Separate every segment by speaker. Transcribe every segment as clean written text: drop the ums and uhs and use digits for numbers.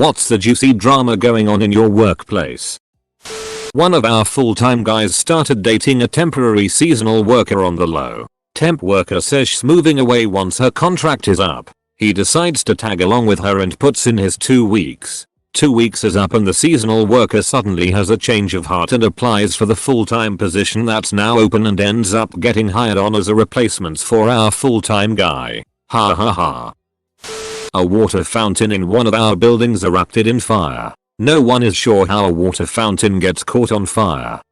Speaker 1: What's the juicy drama going on in your workplace? One of our full-time guys started dating a temporary seasonal worker on the low. Temp worker says she's moving away once her contract is up. He decides to tag along with her and puts in his 2 weeks. 2 weeks is up and the seasonal worker suddenly has a change of heart and applies for the full-time position that's now open and ends up getting hired on as a replacement for our full-time guy. Ha ha ha. A water fountain in one of our buildings erupted in fire. No one is sure how a water fountain gets caught on fire.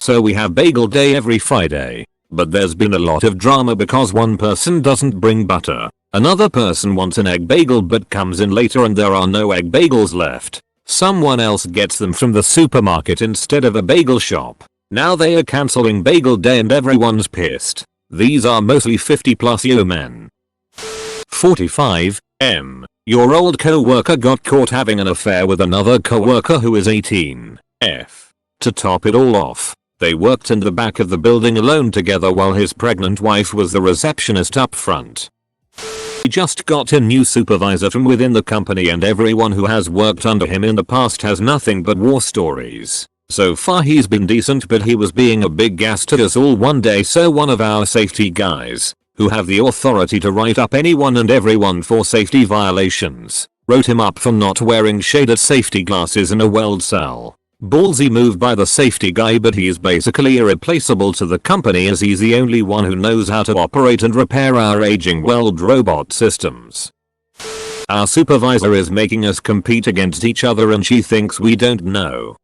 Speaker 1: So we have bagel day every Friday. But there's been a lot of drama because one person doesn't bring butter. Another person wants an egg bagel but comes in later and there are no egg bagels left. Someone else gets them from the supermarket instead of a bagel shop. Now they are cancelling bagel day and everyone's pissed. These are mostly 50+ yo men. 45 M. Your old co-worker got caught having an affair with another co-worker who is 18. F. To top it all off, they worked in the back of the building alone together while his pregnant wife was the receptionist up front. He just got a new supervisor from within the company and everyone who has worked under him in the past has nothing but war stories. So far he's been decent but he was being a big gas to us all one day, so one of our safety guys, who have the authority to write up anyone and everyone for safety violations, wrote him up for not wearing shaded safety glasses in a weld cell. Ballsy move by the safety guy, but he's basically irreplaceable to the company as he's the only one who knows how to operate and repair our aging weld robot systems. Our supervisor is making us compete against each other and she thinks we don't know.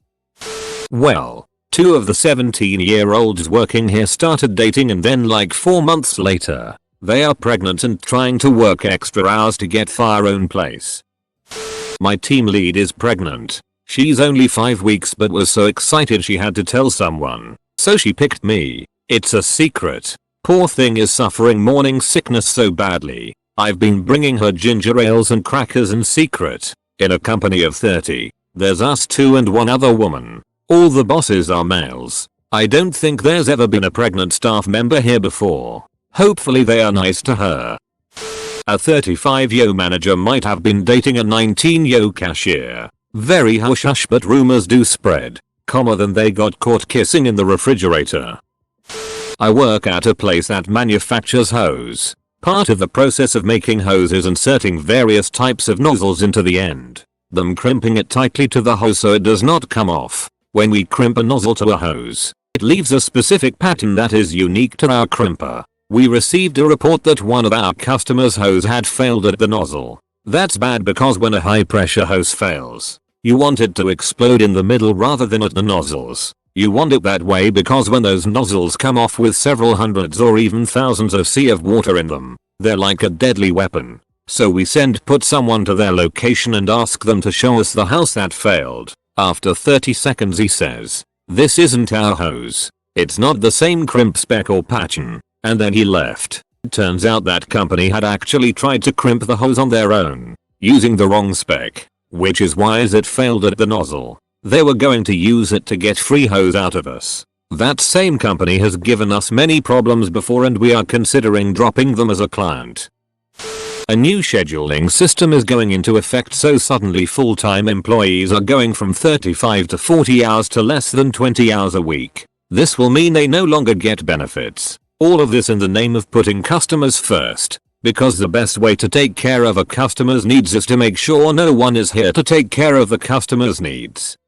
Speaker 1: Well, 2 of the 17-year-olds working here started dating and then like 4 months later, they are pregnant and trying to work extra hours to get their own place. My team lead is pregnant. She's only 5 weeks but was so excited she had to tell someone, so she picked me. It's a secret. Poor thing is suffering morning sickness so badly. I've been bringing her ginger ales and crackers in secret. In a company of 30, there's us 2 and 1 other woman. All the bosses are males. I don't think there's ever been a pregnant staff member here before. Hopefully they are nice to her. A 35-yo manager might have been dating a 19-yo cashier. Very hush hush but rumors do spread. Then they got caught kissing in the refrigerator. I work at a place that manufactures hose. Part of the process of making hose is inserting various types of nozzles into the end, then crimping it tightly to the hose so it does not come off. When we crimp a nozzle to a hose, it leaves a specific pattern that is unique to our crimper. We received a report that one of our customers' hose had failed at the nozzle. That's bad because when a high pressure hose fails, you want it to explode in the middle rather than at the nozzles. You want it that way because when those nozzles come off with several hundreds or even thousands of sea of water in them, they're like a deadly weapon. So we put someone to their location and ask them to show us the house that failed. After 30 seconds he says, "This isn't our hose. It's not the same crimp spec or pattern." And then he left. Turns out that company had actually tried to crimp the hose on their own, using the wrong spec, which is why it failed at the nozzle. They were going to use it to get free hose out of us. That same company has given us many problems before and we are considering dropping them as a client. A new scheduling system is going into effect, so suddenly full-time employees are going from 35 to 40 hours to less than 20 hours a week. This will mean they no longer get benefits. All of this in the name of putting customers first. Because the best way to take care of a customer's needs is to make sure no one is here to take care of the customer's needs.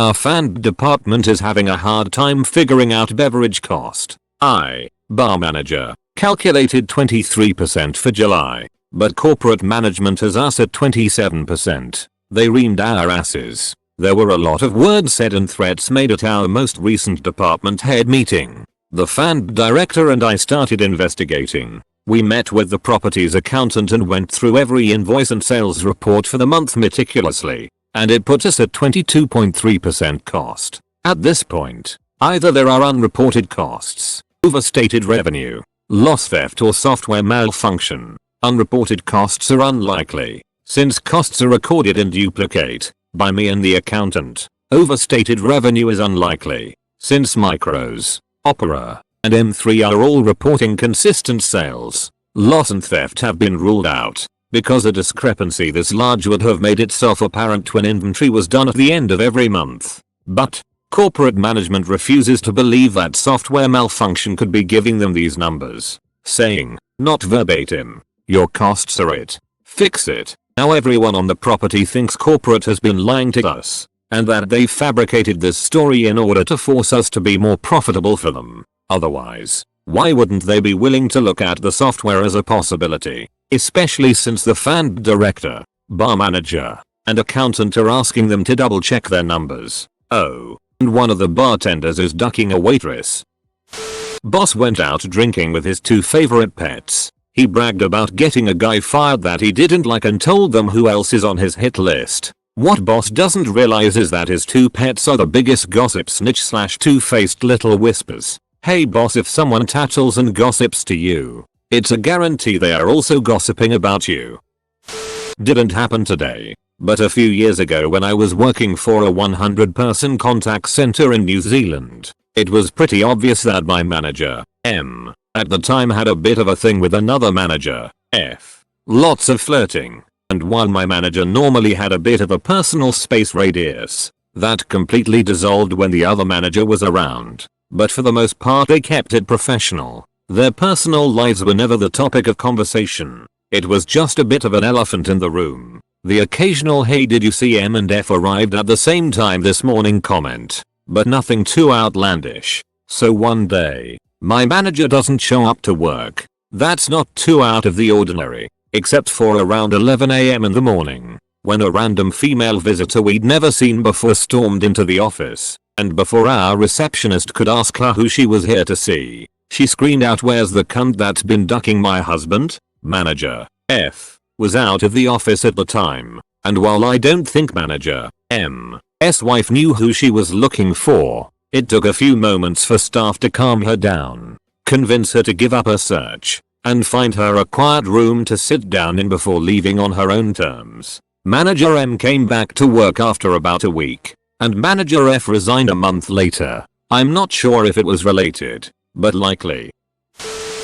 Speaker 1: Our fan department is having a hard time figuring out beverage cost. Bar manager, calculated 23% for July, but corporate management has us at 27%. They reamed our asses. There were a lot of words said and threats made at our most recent department head meeting. The fan director and I started investigating. We met with the property's accountant and went through every invoice and sales report for the month meticulously, and it put us at 22.3% cost. At this point, either there are unreported costs, overstated revenue, loss, theft, or software malfunction. Unreported costs are unlikely, since costs are recorded in duplicate by me and the accountant. Overstated revenue is unlikely, since Micros, Opera, and M3 are all reporting consistent sales. Loss and theft have been ruled out. because a discrepancy this large would have made itself apparent when inventory was done at the end of every month. But corporate management refuses to believe that software malfunction could be giving them these numbers, saying, not verbatim, your costs are it. Fix it. Now everyone on the property thinks corporate has been lying to us, and that they fabricated this story in order to force us to be more profitable for them. Otherwise, why wouldn't they be willing to look at the software as a possibility? Especially since the fund director, bar manager, and accountant are asking them to double check their numbers. Oh, and one of the bartenders is ducking a waitress. Boss went out drinking with his 2 favorite pets. He bragged about getting a guy fired that he didn't like and told them who else is on his hit list. What boss doesn't realize is that his 2 pets are the biggest gossip snitch / two-faced little whispers. Hey boss, if someone tattles and gossips to you, it's a guarantee they are also gossiping about you. Didn't happen today, but a few years ago when I was working for a 100-person contact center in New Zealand, it was pretty obvious that my manager, M, at the time had a bit of a thing with another manager, F. Lots of flirting. And while my manager normally had a bit of a personal space radius, that completely dissolved when the other manager was around. But for the most part they kept it professional. Their personal lives were never the topic of conversation. It was just a bit of an elephant in the room. The occasional "Hey, did you see M and F arrived at the same time this morning" comment, but nothing too outlandish. So one day, my manager doesn't show up to work. That's not too out of the ordinary, except for around 11 AM in the morning, when a random female visitor we'd never seen before stormed into the office, and before our receptionist could ask her who she was here to see, she screamed out, "Where's the cunt that's been ducking my husband?" Manager F was out of the office at the time, and while I don't think manager M's wife knew who she was looking for, it took a few moments for staff to calm her down, convince her to give up her search, and find her a quiet room to sit down in before leaving on her own terms. Manager M came back to work after about a week, and Manager F resigned a month later. I'm not sure if it was related, but likely.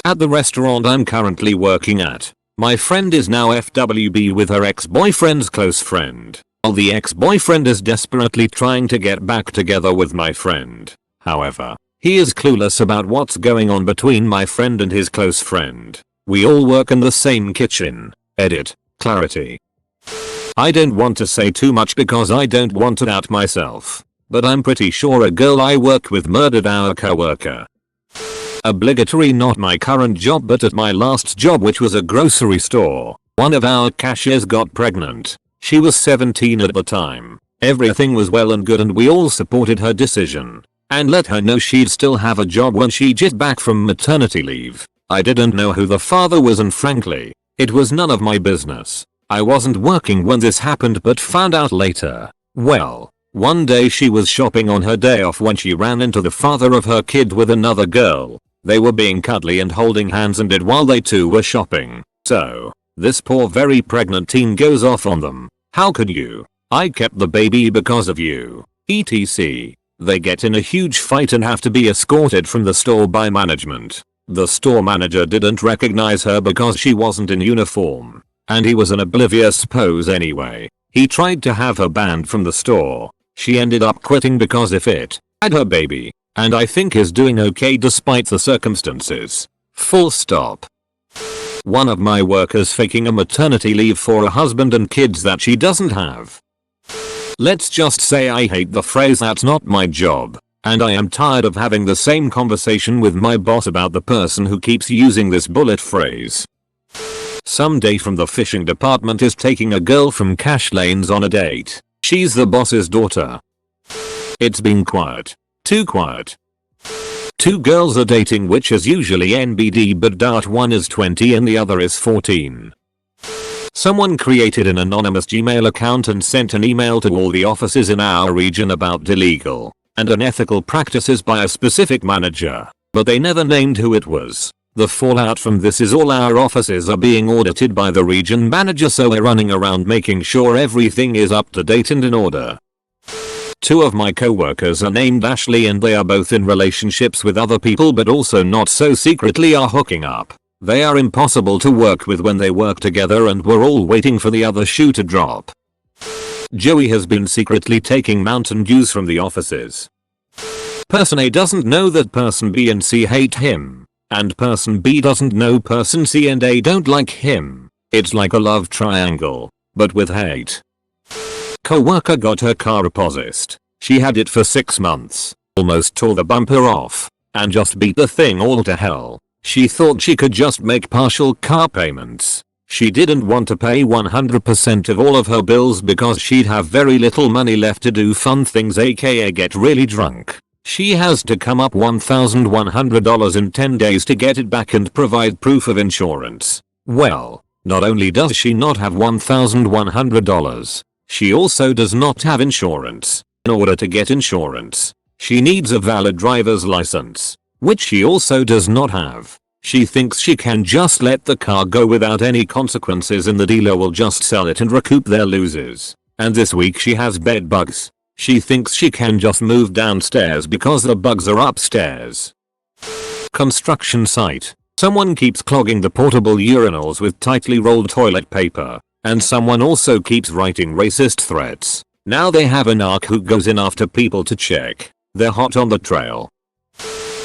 Speaker 1: At the restaurant I'm currently working at, my friend is now FWB with her ex-boyfriend's close friend, while the ex-boyfriend is desperately trying to get back together with my friend. However, he is clueless about what's going on between my friend and his close friend. We all work in the same kitchen. Edit. Clarity. I don't want to say too much because I don't want to out myself, but I'm pretty sure a girl I work with murdered our coworker. Obligatory, not my current job but at my last job, which was a grocery store, one of our cashiers got pregnant. She was 17 at the time. Everything was well and good and we all supported her decision and let her know she'd still have a job when she got back from maternity leave. I didn't know who the father was and frankly, it was none of my business. I wasn't working when this happened but found out later. Well, one day she was shopping on her day off when she ran into the father of her kid with another girl. They were being cuddly and holding hands and did while they two were shopping. So, this poor very pregnant teen goes off on them. How could you? I kept the baby because of you. etc. They get in a huge fight and have to be escorted from the store by management. The store manager didn't recognize her because she wasn't in uniform, and he was an oblivious pose anyway. He tried to have her banned from the store. She ended up quitting because of it. Had her baby, and I think is doing okay despite the circumstances. Full stop. One of my workers faking a maternity leave for a husband and kids that she doesn't have. Let's just say I hate the phrase "that's not my job," and I am tired of having the same conversation with my boss about the person who keeps using this bullet phrase. Some day from the fishing department is taking a girl from Cash Lanes on a date. She's the boss's daughter. It's been quiet. Too quiet. Two girls are dating, which is usually NBD, but doubt one is 20 and the other is 14. Someone created an anonymous Gmail account and sent an email to all the offices in our region about illegal and unethical practices by a specific manager, but they never named who it was. The fallout from this is all our offices are being audited by the region manager, so we're running around making sure everything is up to date and in order. Two of my co-workers are named Ashley and they are both in relationships with other people but also not so secretly are hooking up. They are impossible to work with when they work together and we're all waiting for the other shoe to drop. Joey has been secretly taking Mountain Dews from the offices. Person A doesn't know that person B and C hate him. And person B doesn't know person C and A don't like him. It's like a love triangle, but with hate. Co-worker got her car repossessed. She had it for 6 months, almost tore the bumper off, and just beat the thing all to hell. She thought she could just make partial car payments. She didn't want to pay 100% of all of her bills because she'd have very little money left to do fun things, aka get really drunk. She has to come up $1,100 in 10 days to get it back and provide proof of insurance. Well, not only does she not have $1,100, she also does not have insurance. In order to get insurance, she needs a valid driver's license, which she also does not have. She thinks she can just let the car go without any consequences and the dealer will just sell it and recoup their losses. And this week she has bed bugs. She thinks she can just move downstairs because the bugs are upstairs. Construction site. Someone keeps clogging the portable urinals with tightly rolled toilet paper, and someone also keeps writing racist threats. Now they have a narc who goes in after people to check. They're hot on the trail.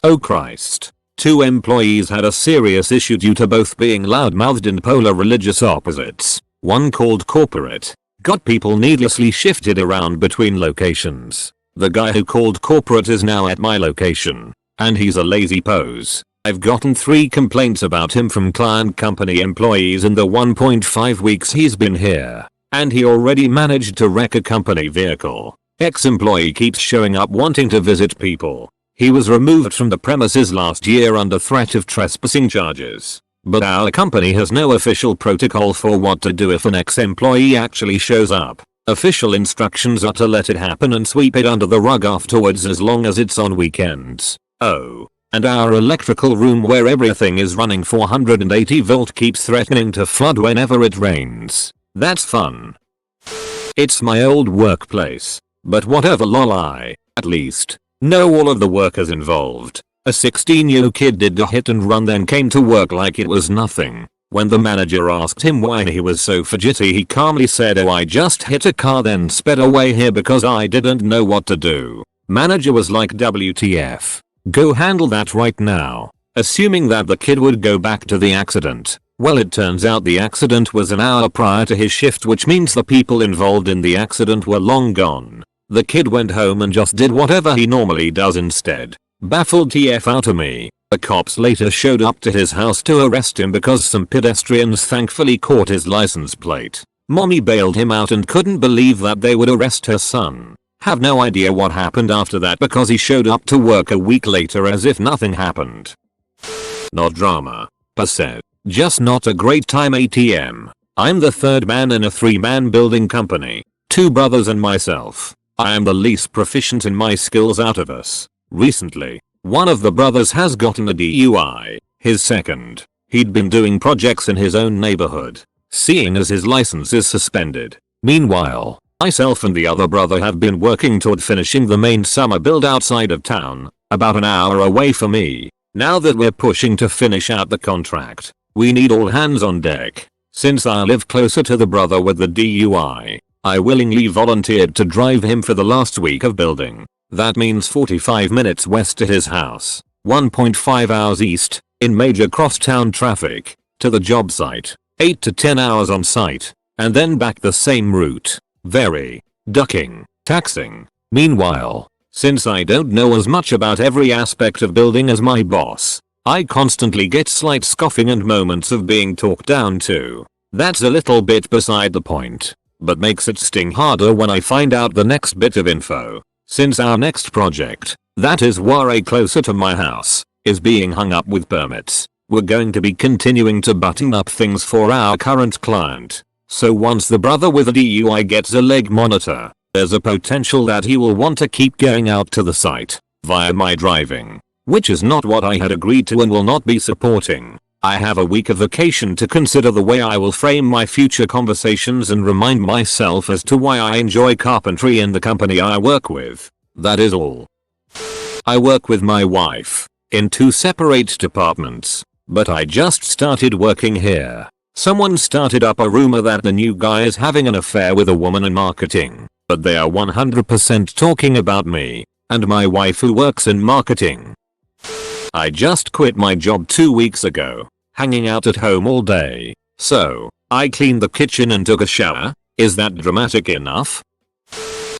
Speaker 1: Oh Christ. 2 employees had a serious issue due to both being loudmouthed and polar religious opposites. One called corporate got people needlessly shifted around between locations. The guy who called corporate is now at my location, and he's a lazy pose. I've gotten 3 complaints about him from client company employees in the 1.5 weeks he's been here, and he already managed to wreck a company vehicle. Ex-employee keeps showing up wanting to visit people. He was removed from the premises last year under threat of trespassing charges. But our company has no official protocol for what to do if an ex-employee actually shows up. Official instructions are to let it happen and sweep it under the rug afterwards as long as it's on weekends. Oh, and our electrical room where everything is running 480 volt keeps threatening to flood whenever it rains. That's fun. It's my old workplace. But whatever lol, I, at least, know all of the workers involved. A 16-year-old kid did a hit and run then came to work like it was nothing. When the manager asked him why he was so fidgety, he calmly said, "Oh, I just hit a car then sped away here because I didn't know what to do." Manager was like, WTF. Go handle that right now. Assuming that the kid would go back to the accident. Well, it turns out the accident was an hour prior to his shift, which means the people involved in the accident were long gone. The kid went home and just did whatever he normally does instead. Baffled TF out of me. The cops later showed up to his house to arrest him because some pedestrians thankfully caught his license plate. Mommy bailed him out and couldn't believe that they would arrest her son. Have no idea what happened after that because he showed up to work a week later as if nothing happened. Not drama. Per se. Just not a great time ATM. I'm the 3rd man in a 3-man building company. 2 brothers and myself. I am the least proficient in my skills out of us. Recently, one of the brothers has gotten a DUI. His second. He'd been doing projects in his own neighborhood, seeing as his license is suspended. Meanwhile, myself and the other brother have been working toward finishing the main summer build outside of town, about an hour away from me. Now that we're pushing to finish out the contract, we need all hands on deck. Since I live closer to the brother with the DUI, I willingly volunteered to drive him for the last week of building. That means 45 minutes west to his house, 1.5 hours east, in major crosstown traffic, to the job site, 8 to 10 hours on site, and then back the same route. Very ducking, taxing. Meanwhile, since I don't know as much about every aspect of building as my boss, I constantly get slight scoffing and moments of being talked down to. That's a little bit beside the point, but makes it sting harder when I find out the next bit of info. Since our next project, that is way closer to my house, is being hung up with permits, we're going to be continuing to button up things for our current client. So once the brother with a DUI gets a leg monitor, there's a potential that he will want to keep going out to the site via my driving, which is not what I had agreed to and will not be supporting. I have a week of vacation to consider the way I will frame my future conversations and remind myself as to why I enjoy carpentry in the company I work with. That is all. I work with my wife in 2 separate departments. but I just started working here. Someone started up a rumor that the new guy is having an affair with a woman in marketing, but they are 100% talking about me and my wife who works in marketing. I just quit my job 2 weeks ago, hanging out at home all day. So, I cleaned the kitchen and took a shower. Is that dramatic enough?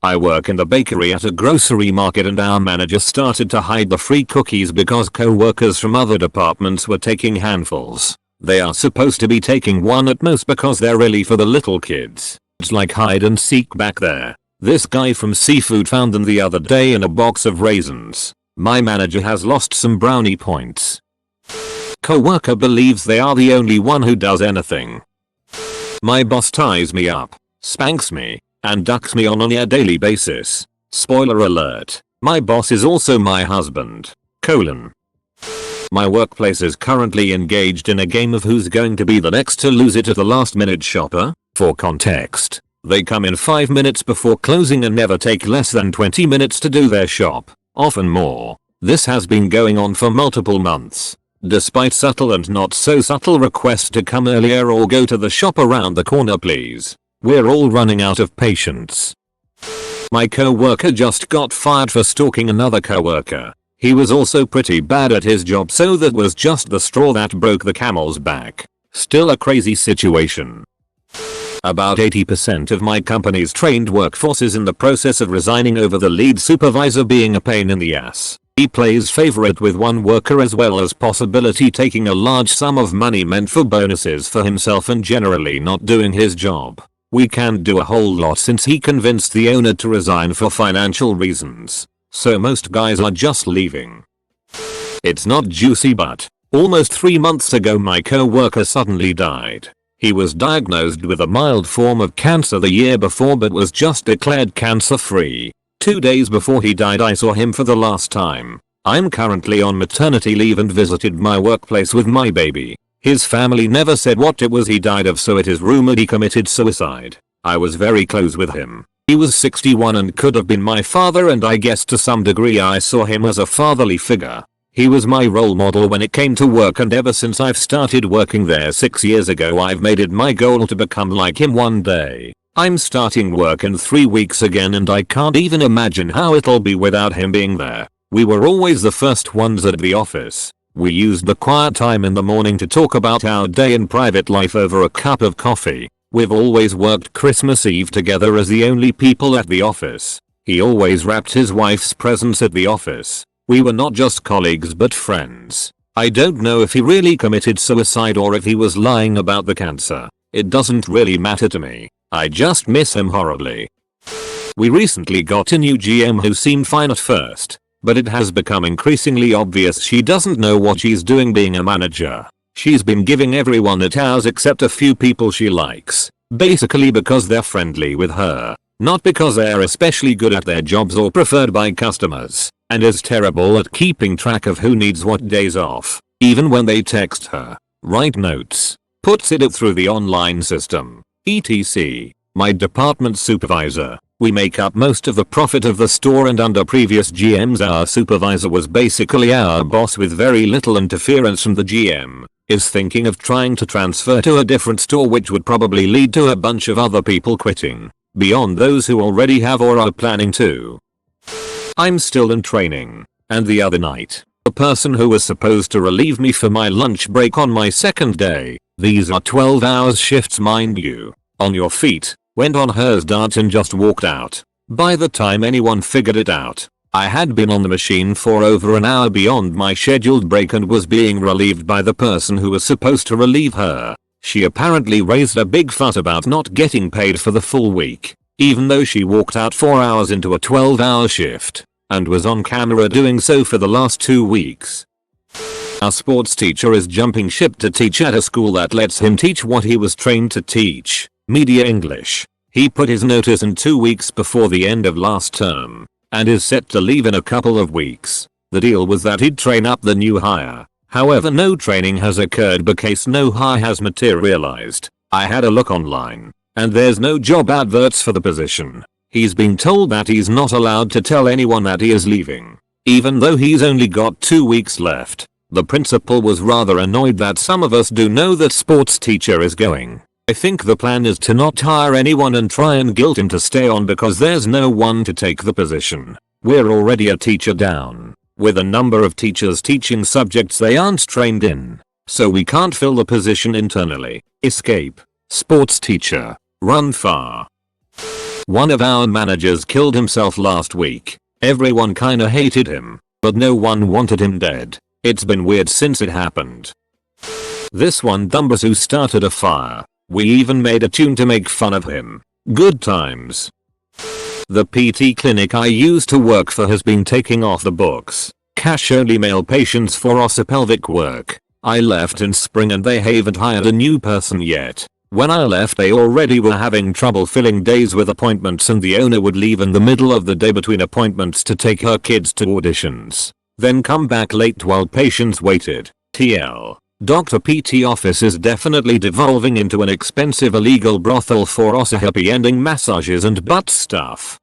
Speaker 1: I work in the bakery at a grocery market and our manager started to hide the free cookies because co-workers from other departments were taking handfuls. They are supposed to be taking one at most because they're really for the little kids. It's like hide and seek back there. This guy from seafood found them the other day in a box of raisins. My manager has lost some brownie points. Co-worker believes they are the only one who does anything. My boss ties me up, spanks me, and ducks me on a near daily basis. Spoiler alert, my boss is also my husband. My workplace is currently engaged in a game of who's going to be the next to lose it at the last minute shopper. For context, they come in 5 minutes before closing and never take less than 20 minutes to do their shop, often more. This has been going on for multiple months. Despite subtle and not so subtle requests to come earlier or go to the shop around the corner please. We're all running out of patience. My co-worker just got fired for stalking another co-worker. He was also pretty bad at his job, so that was just the straw that broke the camel's back. Still a crazy situation. About 80% of my company's trained workforce is in the process of resigning over the lead supervisor being a pain in the ass. He plays favorite with one worker as well as possibility taking a large sum of money meant for bonuses for himself and generally not doing his job. We can't do a whole lot since he convinced the owner to resign for financial reasons. So most guys are just leaving. It's not juicy, but almost 3 months ago my co-worker suddenly died. He was diagnosed with a mild form of cancer the year before but was just declared cancer-free. 2 days before he died I saw him for the last time. I'm currently on maternity leave and visited my workplace with my baby. His family never said what it was he died of, so it is rumored he committed suicide. I was very close with him. He was 61 and could have been my father, and I guess to some degree I saw him as a fatherly figure. He was my role model when it came to work, and ever since I've started working there 6 years ago I've made it my goal to become like him one day. I'm starting work in 3 weeks again and I can't even imagine how it'll be without him being there. We were always the first ones at the office. We used the quiet time in the morning to talk about our day and private life over a cup of coffee. We've always worked Christmas Eve together as the only people at the office. He always wrapped his wife's presents at the office. We were not just colleagues but friends. I don't know if he really committed suicide or if he was lying about the cancer. It doesn't really matter to me. I just miss him horribly. We recently got a new GM who seemed fine at first, but it has become increasingly obvious she doesn't know what she's doing being a manager. She's been giving everyone at ours except a few people she likes, basically because they're friendly with her, not because they're especially good at their jobs or preferred by customers, and is terrible at keeping track of who needs what days off, even when they text her, write notes, puts it through the online system, etc. My department supervisor. We make up most of the profit of the store, and under previous GMs our supervisor was basically our boss with very little interference from the GM. Is thinking of trying to transfer to a different store, which would probably lead to a bunch of other people quitting, beyond those who already have or are planning to. I'm still in training, and the other night, a person who was supposed to relieve me for my lunch break on my second day, these are 12-hour shifts mind you, on your feet, went on hers dart and just walked out. By the time anyone figured it out, I had been on the machine for over an hour beyond my scheduled break and was being relieved by the person who was supposed to relieve her. She apparently raised a big fuss about not getting paid for the full week, even though she walked out 4 hours into a 12-hour shift, and was on camera doing so for the last 2 weeks. Our sports teacher is jumping ship to teach at a school that lets him teach what he was trained to teach. Media English. He put his notice in 2 weeks before the end of last term, and is set to leave in a couple of weeks. The deal was that he'd train up the new hire. However, no training has occurred because no hire has materialized. I had a look online, and there's no job adverts for the position. He's been told that he's not allowed to tell anyone that he is leaving, even though he's only got 2 weeks left. The principal was rather annoyed that some of us do know that sports teacher is going. I think the plan is to not hire anyone and try and guilt him to stay on because there's no one to take the position. We're already a teacher down, with a number of teachers teaching subjects they aren't trained in. So we can't fill the position internally. Escape. Sports teacher. Run far. One of our managers killed himself last week. Everyone kinda hated him, but no one wanted him dead. It's been weird since it happened. This one Dumbasu started a fire. We even made a tune to make fun of him. Good times. The PT clinic I used to work for has been taking off the books. Cash only male patients for osteopelvic work. I left in spring and they haven't hired a new person yet. When I left they already were having trouble filling days with appointments and the owner would leave in the middle of the day between appointments to take her kids to auditions. Then come back late while patients waited. TL. Dr. PT office is definitely devolving into an expensive illegal brothel for happy ending massages and butt stuff.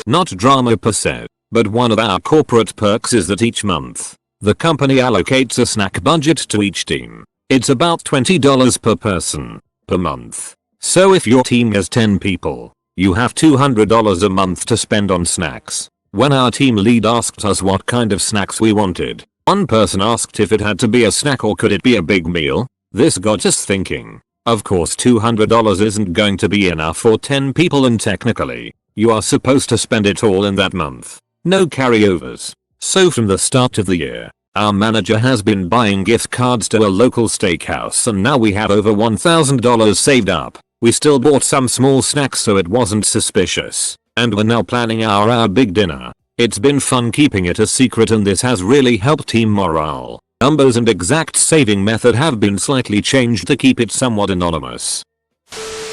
Speaker 1: Not drama per se, but one of our corporate perks is that each month, the company allocates a snack budget to each team. It's about $20 per person, per month. So if your team has 10 people, you have $200 a month to spend on snacks. When our team lead asked us what kind of snacks we wanted, one person asked if it had to be a snack or could it be a big meal. This got us thinking. Of course $200 isn't going to be enough for 10 people and technically, you are supposed to spend it all in that month. No carryovers. So from the start of the year, our manager has been buying gift cards to a local steakhouse and now we have over $1,000 saved up. We still bought some small snacks so it wasn't suspicious. And we're now planning our big dinner. It's been fun keeping it a secret and this has really helped team morale. Numbers and exact saving method have been slightly changed to keep it somewhat anonymous.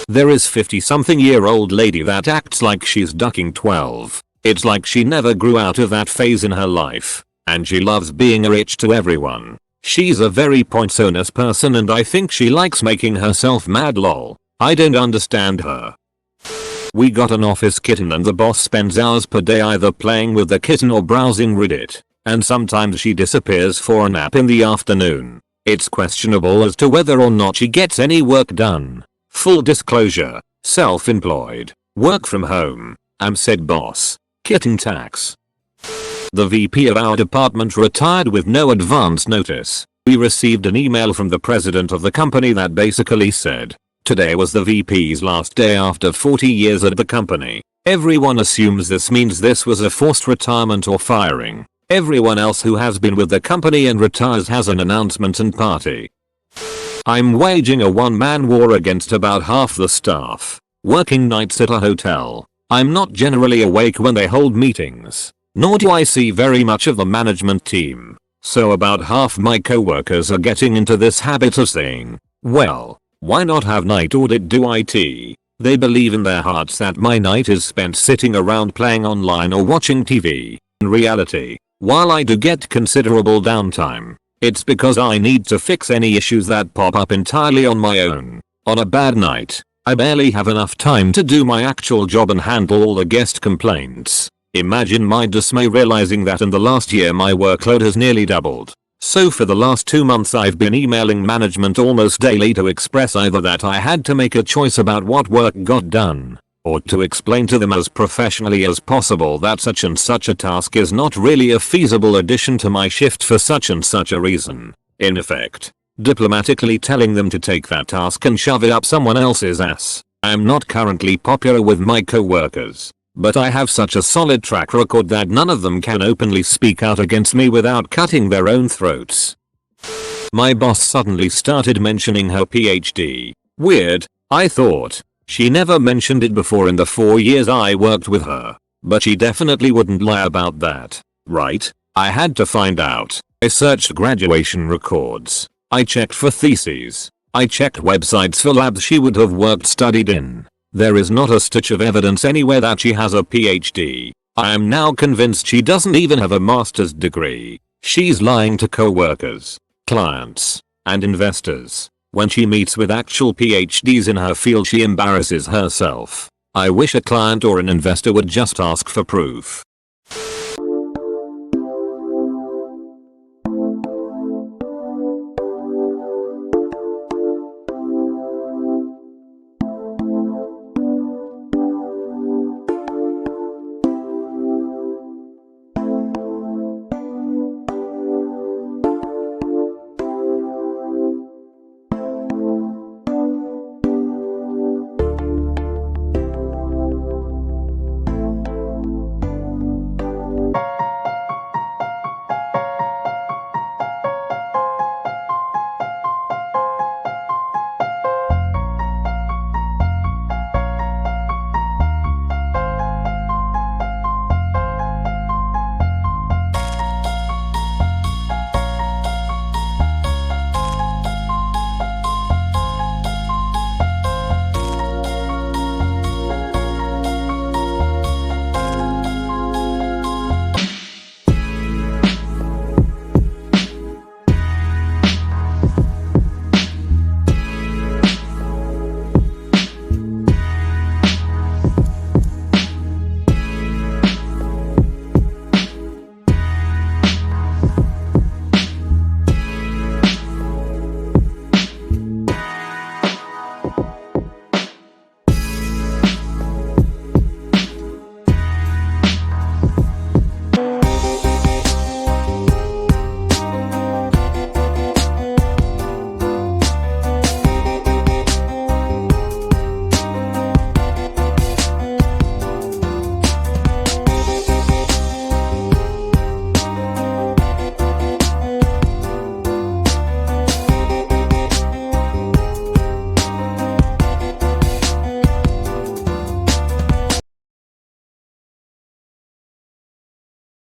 Speaker 1: There is 50-something-year-old lady that acts like she's ducking 12. It's like she never grew out of that phase in her life. And she loves being rich to everyone. She's a very pointsonous person and I think she likes making herself mad lol. I don't understand her. We got an office kitten and the boss spends hours per day either playing with the kitten or browsing Reddit. And sometimes she disappears for a nap in the afternoon. It's questionable as to whether or not she gets any work done. Full disclosure, self-employed, work from home. I'm said boss. Kitten tax. The VP of our department retired with no advance notice. We received an email from the president of the company that basically said, today was the VP's last day after 40 years at the company. Everyone assumes this means this was a forced retirement or firing. Everyone else who has been with the company and retires has an announcement and party. I'm waging a one-man war against about half the staff. Working nights at a hotel. I'm not generally awake when they hold meetings. Nor do I see very much of the management team. So about half my coworkers are getting into this habit of saying, well, why not have night audit do IT? They believe in their hearts that my night is spent sitting around playing online or watching TV. In reality, while I do get considerable downtime, it's because I need to fix any issues that pop up entirely on my own. On a bad night, I barely have enough time to do my actual job and handle all the guest complaints. Imagine my dismay realizing that in the last year my workload has nearly doubled. So for the last 2 months I've been emailing management almost daily to express either that I had to make a choice about what work got done, or to explain to them as professionally as possible that such and such a task is not really a feasible addition to my shift for such and such a reason. In effect, diplomatically telling them to take that task and shove it up someone else's ass. I'm not currently popular with my coworkers, but I have such a solid track record that none of them can openly speak out against me without cutting their own throats. My boss suddenly started mentioning her PhD. Weird, I thought. She never mentioned it before in the 4 years I worked with her. But she definitely wouldn't lie about that, right? I had to find out. I searched graduation records. I checked for theses. I checked websites for labs she would have studied in. There is not a stitch of evidence anywhere that she has a PhD. I am now convinced she doesn't even have a master's degree. She's lying to coworkers, clients, and investors. When she meets with actual PhDs in her field she embarrasses herself. I wish a client or an investor would just ask for proof.